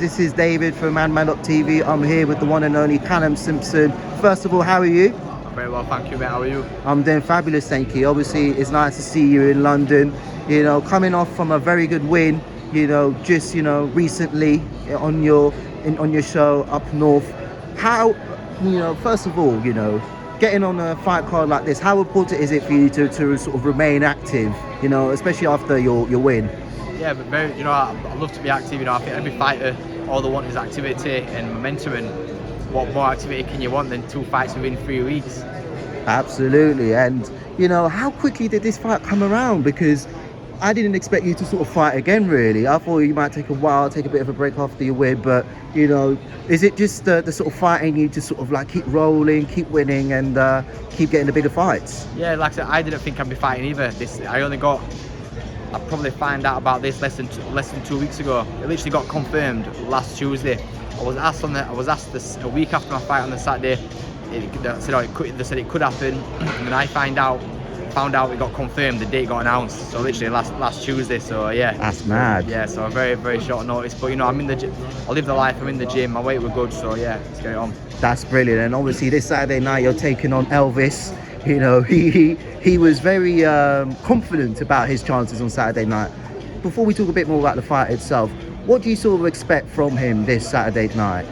This is David from Madman.TV. I'm here with the one and only Callum Simpson. First of all, how are you? Very well, thank you, mate. How are you? I'm doing fabulous, thank you. Obviously, it's nice to see you in London. You know, coming off from a very good win. Just recently on your show up north. How, first of all, getting on a fight card like this, how important is it for you to sort of remain active? Especially after your win. Yeah, but very, I love to be active. I think every fighter, all they want is activity and momentum. And what more activity can you want than 2 fights within 3 weeks? Absolutely. And how quickly did this fight come around? Because I didn't expect you to sort of fight again, really. I thought you might take a while, take a bit of a break after your win, but is it just the sort of fighting you to sort of like keep rolling, keep winning, and keep getting the bigger fights? Yeah, like I said, I didn't think I'd be fighting either. I probably found out about this less than 2 weeks ago. It literally got confirmed last Tuesday. I was asked this a week after my fight on the Saturday. They said it could happen, and then I found out it got confirmed. The date got announced. So literally last Tuesday. So yeah, that's mad. Yeah, so a very, very short notice. But I'm in the gym. I live the life. I'm in the gym. My weight was good. So yeah, let's get it on. That's brilliant. And obviously this Saturday night you're taking on Elvis. He was very confident about his chances on Saturday night. Before we talk a bit more about the fight itself, what do you sort of expect from him this Saturday night?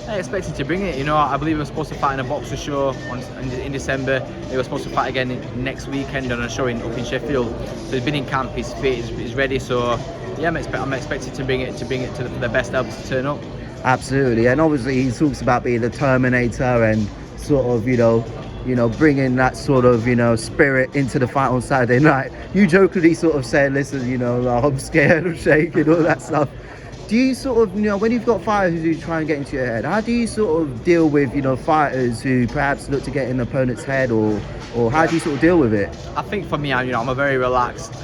I expected to bring it. I believe he was supposed to fight in a boxer show in December. He was supposed to fight again next weekend on a show up in Sheffield. So he's been in camp, he's fit, he's ready. So yeah, I'm expected to bring it to the best Elvis to turn up. Absolutely. And obviously he talks about being the Terminator and sort of bringing that sort of spirit into the fight on Saturday night. You jokingly sort of said, listen, I'm scared, I'm shaking, all that stuff. Do you sort of, when you've got fighters who try and get into your head, how do you sort of deal with, fighters who perhaps look to get in the opponent's head, or how do you sort of deal with it? I think for me, I'm a very relaxed,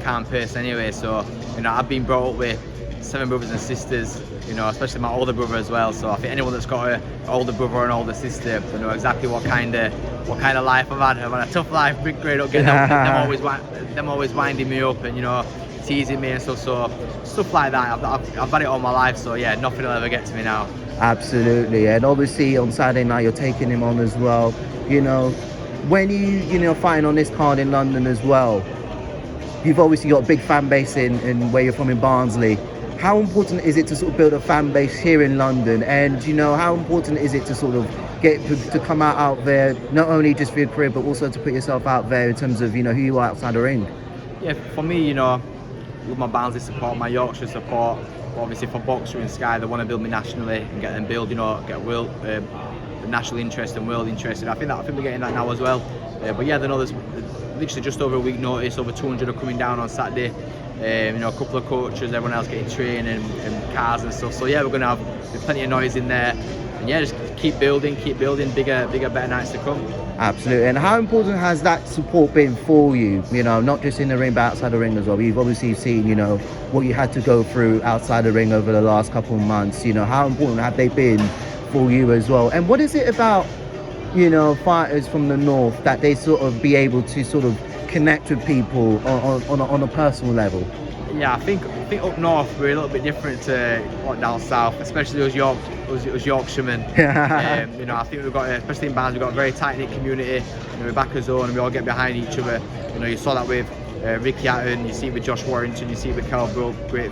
calm person anyway. So, I've been brought up with 7 brothers and sisters, especially my older brother as well. So I think anyone that's got an older brother or an older sister, they know exactly what kind of life I've had. I've had a tough life, big grade up, getting up, them always winding me up and teasing me and stuff. So stuff like that, I've had it all my life. So yeah, nothing will ever get to me now. Absolutely. And obviously on Saturday night you're taking him on as well. When you fighting on this card in London as well, you've obviously got a big fan base in where you're from in Barnsley. How important is it to sort of build a fan base here in London? And how important is it to sort of get to come out there, not only just for your career, but also to put yourself out there in terms of who you are outside the ring? Yeah, for me, with my Barnsley support, my Yorkshire support, obviously for Boxer and Sky, they want to build me nationally and get them build, get world national interest and world interest. And I think we're getting that now as well. But yeah, there's literally just over a week notice, over 200 are coming down on Saturday. A couple of coaches, everyone else getting trained and cars and stuff. So yeah, we're going to have plenty of noise in there. And yeah, just keep building, bigger, better nights to come. Absolutely. And how important has that support been for you? Not just in the ring, but outside the ring as well. You've obviously seen, what you had to go through outside the ring over the last couple of months. How important have they been for you as well? And what is it about, fighters from the north that they sort of be able to sort of connect with people on a personal level? Yeah, I think up north we're a little bit different to down south, especially us Yorkshiremen. I think we've got, especially in Barnsley, we've got a very tight-knit community. We're back as own and we all get behind each other. You saw that with Ricky Hatton, you see it with Josh Warrington, you see it with Carl Brook, great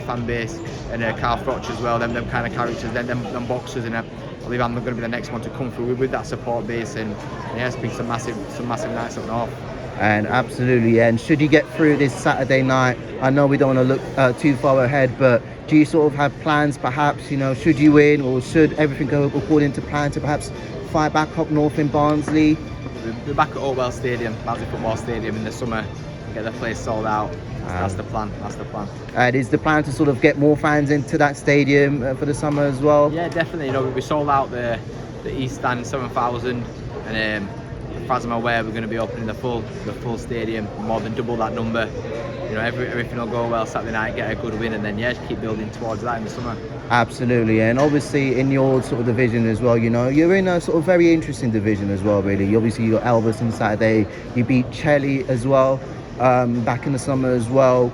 fan base, and Carl Froch as well. Them kind of characters, them boxers, and I believe I'm going to be the next one to come through with that support base. And yeah, it's been some massive nights up north. And absolutely, and should you get through this Saturday night, I know we don't want to look too far ahead, but do you sort of have plans perhaps, should you win or should everything go according to plan, to perhaps fight back up north in Barnsley? We're back at Barnsley Football Stadium in the summer and get the place sold out. That's the plan. And is the plan to sort of get more fans into that stadium for the summer as well? Yeah, definitely. We sold out the East Stand 7,000, and as far as I'm aware, we're going to be opening the full stadium, more than double that number. Everything will go well Saturday night, get a good win, and then yeah, just keep building towards that in the summer. Absolutely. And obviously in your sort of division as well, you're in a sort of very interesting division as well, really. Obviously you got Elvis on Saturday, you beat Chelly as well back in the summer as well.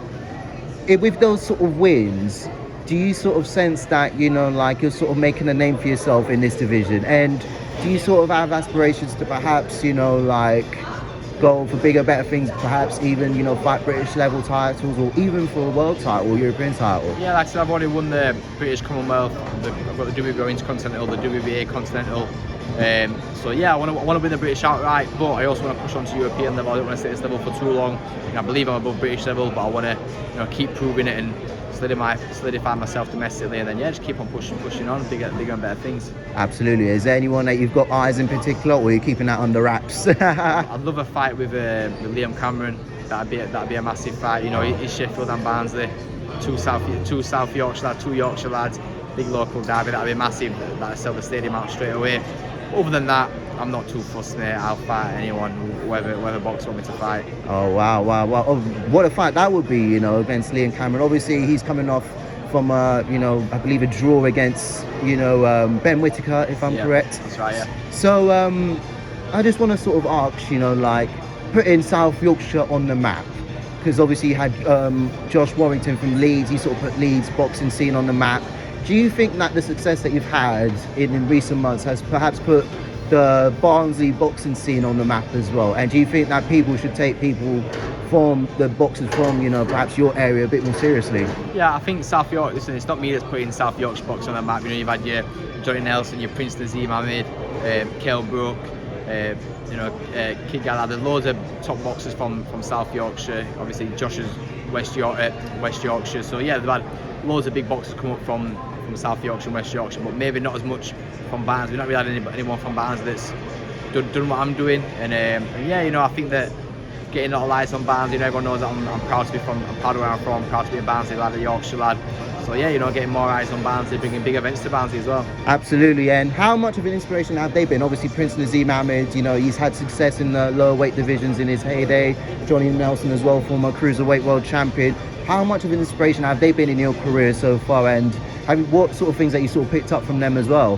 With those sort of wins, do you sort of sense that, you know, like you're sort of making a name for yourself in this division? And do you sort of have aspirations to perhaps, you know, like go for bigger, better things, perhaps even, you know, fight British level titles or even for a world title or European title? Yeah, like I said, I've already won the British Commonwealth, I've got the WBO Intercontinental, the WBA Continental. So yeah, I want to win the British outright, but I also want to push on to European level. I don't want to stay at this level for too long. I believe I'm above British level, but I want to, you know, keep proving it and solidify myself domestically, and then yeah, just keep on pushing on, bigger and better things. Absolutely. Is there anyone that you've got eyes in particular, or are you keeping that under wraps? I'd love a fight with Liam Cameron. That'd be a massive fight. You know, he's Sheffield and Barnsley, two South Yorkshire lads, two Yorkshire lads, big local derby. That'd be massive. That'd sell the stadium out straight away. Other than that, I'm not too fussed, mate. I'll fight anyone, whoever box want me to fight. Oh wow. Oh, what a fight that would be, you know, against Liam Cameron. Obviously, he's coming off from you know, I believe a draw against, you know, Ben Whittaker, if I'm correct. That's right, yeah. So I just want to sort of ask, you know, like putting South Yorkshire on the map, because obviously you had Josh Warrington from Leeds. He sort of put Leeds boxing scene on the map. Do you think that the success that you've had in recent months has perhaps put the Barnsley boxing scene on the map as well? And do you think that people should take people from the boxers from, you know, perhaps your area a bit more seriously? Yeah, I think South York, listen, it's not me that's putting South Yorkshire boxing on the map. You know, you've had your Johnny Nelson, your Prince Nazim Ahmed, Cale Brook, you know, Kid Gallagher. There's loads of top boxers from South Yorkshire. Obviously, Josh is West Yorkshire. So yeah, they've had loads of big boxers come up from South Yorkshire and West Yorkshire, but maybe not as much from Barnsley. We've not really had anyone from Barnsley that's done what I'm doing, and yeah, you know, I think that getting a lot of eyes on Barnsley, you know, everyone knows that I'm proud to be from, I'm proud of where I'm from, I'm proud to be a Barnsley lad, a Yorkshire lad. So yeah, you know, getting more eyes on Barnsley, bringing big events to Barnsley as well. Absolutely. And how much of an inspiration have they been? Obviously, Prince Nazim Ahmed, you know, he's had success in the lower weight divisions in his heyday. Johnny Nelson as well, former cruiserweight world champion. How much of an inspiration have they been in your career so far? And what sort of things that you sort of picked up from them as well?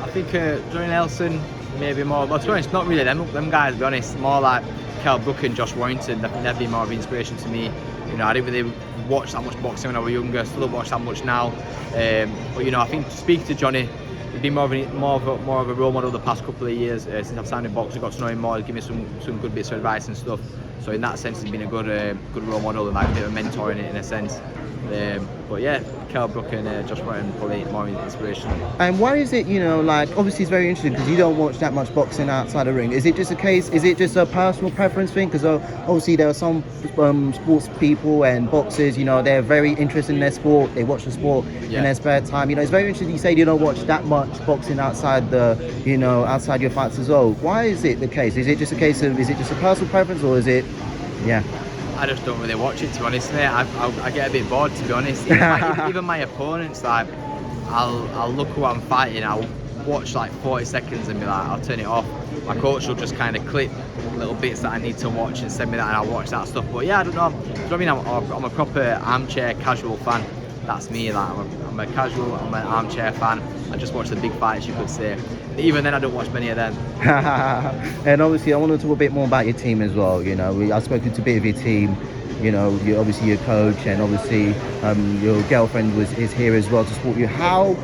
I think Johnny Nelson, maybe more, but to be honest, not really them guys, to be honest. More like Cale Brook and Josh Warrington. They've been more of an inspiration to me. You know, I didn't really watch that much boxing when I was younger, still don't watch that much now. But you know, I think speaking to Johnny, he's been more of a role model the past couple of years. Since I've signed in boxing, got to know him more, he's given me some good bits of advice and stuff. So in that sense, he's been a good role model and like a bit of a mentor in a sense. But yeah, Cale Brook and Josh Warrington probably more inspirational. And why is it, you know, like obviously it's very interesting because you don't watch that much boxing outside the ring. Is it just a personal preference thing? Because obviously there are some sports people and boxers, you know, they're very interested in their sport. They watch the sport in their spare time. You know, it's very interesting you say you don't watch that much boxing outside outside your fights as well. Why is it the case? Is it just a personal preference, or is it, yeah? I just don't really watch it, to be honest, mate. I get a bit bored, to be honest. Even my opponents, like, I'll look at what I'm fighting, I'll watch like 40 seconds and be like, I'll turn it off. My coach will just kind of clip little bits that I need to watch and send me that, and I'll watch that stuff. But yeah, I don't know. Do you know what I mean? I'm a proper armchair casual fan. That's me. Like, I'm an armchair fan. I just watch the big fights, you could say. Even then, I don't watch many of them. And obviously, I want to talk a bit more about your team as well. You know, I've spoken to a bit of your team. You know, obviously your coach, and obviously your girlfriend is here as well to support you. How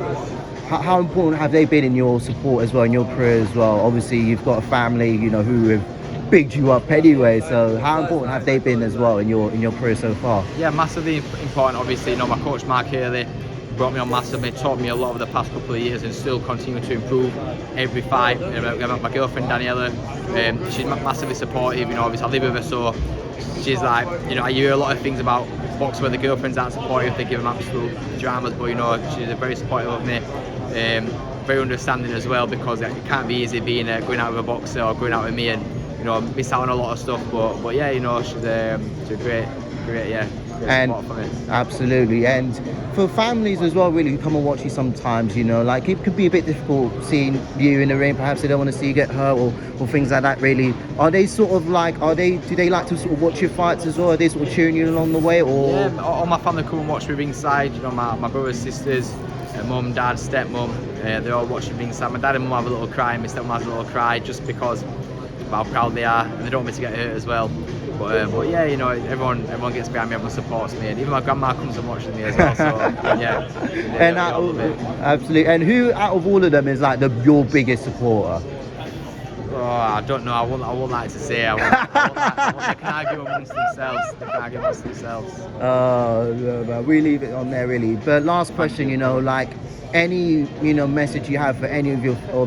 important have they been in your support as well, in your career as well? Obviously, you've got a family, you know, who have bigged you up anyway. So how important have they been as well in your career so far? Yeah, massively important. Obviously, you know, my coach Mark Haley brought me on massively, taught me a lot over the past couple of years, and still continue to improve every fight. You know, my girlfriend Daniela, she's massively supportive. You know, obviously I live with her, so she's like, you know, I hear a lot of things about boxing where the girlfriends aren't supportive, they give them absolute dramas, but you know, she's very supportive of me. Very understanding as well, because it can't be easy being going out with a boxer or going out with me and, you know, miss out on a lot of stuff. But yeah, you know, she's a great support for me. Absolutely. And for families as well, really, who come and watch you sometimes, you know, like it could be a bit difficult seeing you in the ring. Perhaps they don't want to see you get hurt or things like that. Really, are they sort of like, do they like to sort of watch your fights as well? Are they sort of cheering you along the way? Or yeah, all my family come and watch me ringside. You know, my brothers, sisters, mum, dad, stepmom, they all watch me ringside. My dad and mum have a little cry, my stepmom has a little cry, just because of how proud they are, and they don't want me to get hurt as well. But yeah, you know, everyone gets behind me, everyone supports me, and even my grandma comes and watches me as well. So yeah, And absolutely. And who out of all of them is like your biggest supporter? Oh, I don't know. I won't like to say. They can argue amongst themselves. Oh, no, man, we leave it on there really. But last question, you know, like any message you have for any of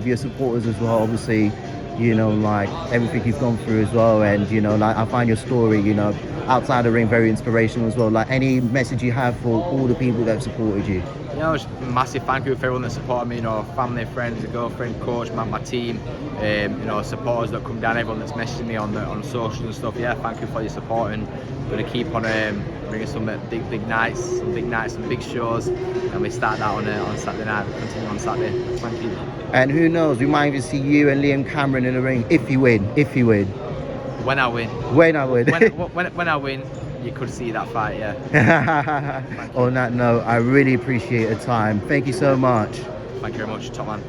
your supporters as well. Obviously, you know, like everything you've gone through as well, and you know, like I find your story, you know, outside the ring very inspirational as well. Like any message you have for all the people that have supported you. You know, just massive thank you for everyone that supported me, you know, family, friends, girlfriend, coach, my team, you know, supporters that come down, everyone that's messaging me on socials and stuff. Yeah, thank you for your support, and we're going to keep on bringing some big nights, some big shows, and we start that on Saturday night, we continue on Saturday. Thank you. And who knows, we might even see you and Liam Cameron in the ring if you win. When I win. When I win. when I win, you could see that fight, yeah. On that note, I really appreciate the time. Thank you so much. Thank you very much, top man.